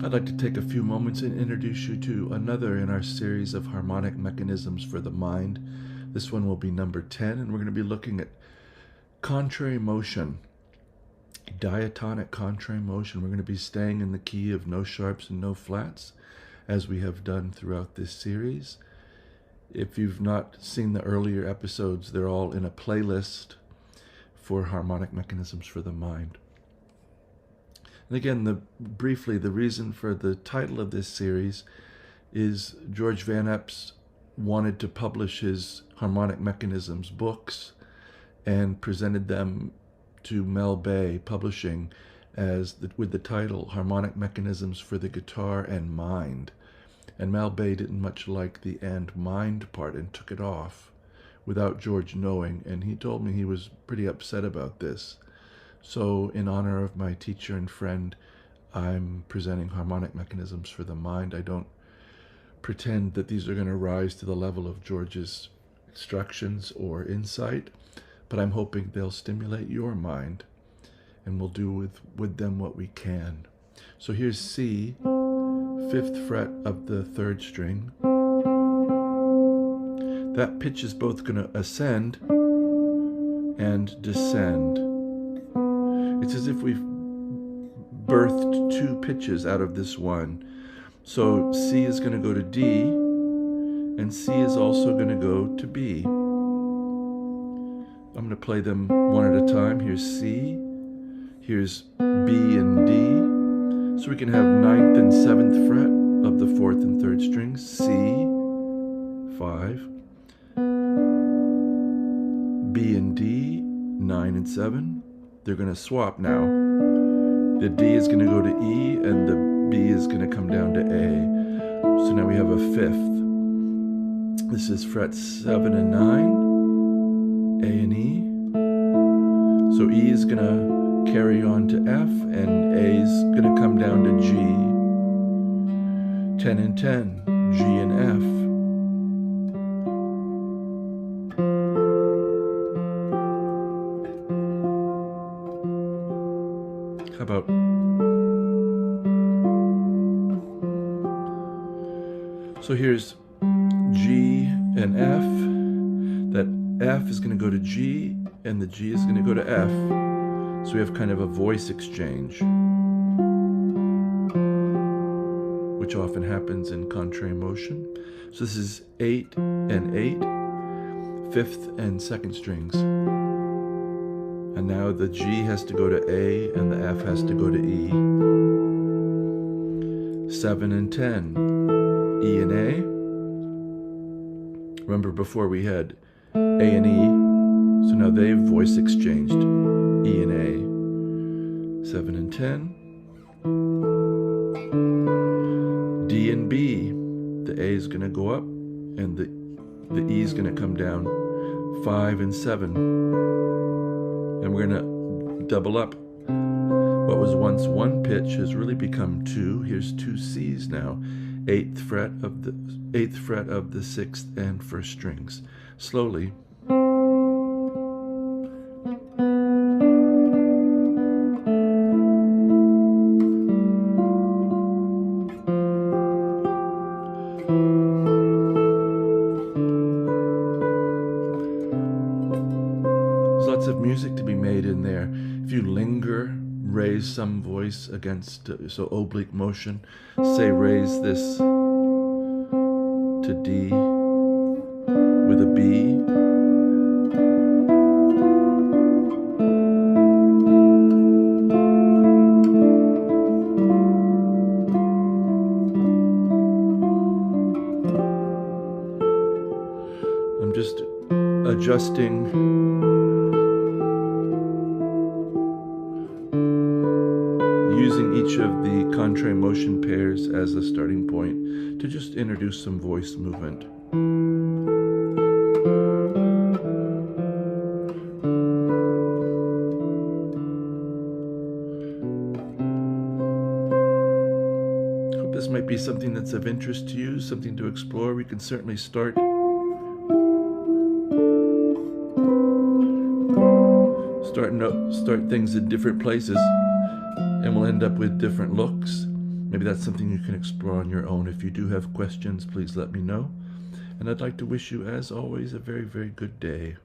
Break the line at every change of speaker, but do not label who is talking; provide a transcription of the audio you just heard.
I'd like to take a few moments and introduce you to another in our series of harmonic mechanisms for the mind. This one will be number 10, and we're going to be looking at contrary motion, diatonic contrary motion. We're going to be staying in the key of no sharps and no flats, as we have done throughout this series. If you've not seen the earlier episodes, they're all in a playlist for harmonic mechanisms for the mind. And again, briefly, the reason for the title of this series is George Van Eps wanted to publish his Harmonic Mechanisms books and presented them to Mel Bay Publishing with the title Harmonic Mechanisms for the Guitar and Mind. And Mel Bay didn't much like the "and mind" part and took it off without George knowing, and he told me he was pretty upset about this. So in honor of my teacher and friend, I'm presenting Harmonic Mechanisms for the Mind. I don't pretend that these are going to rise to the level of George's instructions or insight, but I'm hoping they'll stimulate your mind, and we'll do with them what we can. So here's C, 5th fret of the 3rd string. That pitch is both going to ascend and descend. It's as if we've birthed two pitches out of this one. So C is going to go to D, and C is also going to go to B. I'm going to play them one at a time. Here's C, here's B and D. So we can have 9th and 7th fret of the 4th and 3rd strings. C, 5. B and D, 9 and 7. They're going to swap now. The D is going to go to E, and the B is going to come down to A. So now we have a 5th. This is frets 7 and 9, A and E. So E is going to carry on to F, and A is going to come down to G. 10 and 10, G and F. How about so here's G and F. That F is going to go to G, and the G is going to go to F. So we have kind of a voice exchange, which often happens in contrary motion. So this is 8 and 8, 5th and 2nd strings. And now the G has to go to A, and the F has to go to E. 7 and 10, E and A. Remember before we had A and E, so now they've voice exchanged, E and A. 7 and 10. D and B. The A is going to go up, and the E is going to come down. 5 and 7. And we're going to double up. What was once one pitch has really become two. Here's two C's now. 8th fret of the 6th and 1st strings. Slowly. Lots of music to be made in there. If you linger, raise some voice against, so oblique motion. Say raise this to D with a B. I'm just adjusting using each of the contrary motion pairs as a starting point to just introduce some voice movement. Hope this might be something that's of interest to you, something to explore. We can certainly start things in different places, and we'll end up with different looks. Maybe that's something you can explore on your own. If you do have questions, please let me know. And I'd like to wish you, as always, a very, very good day.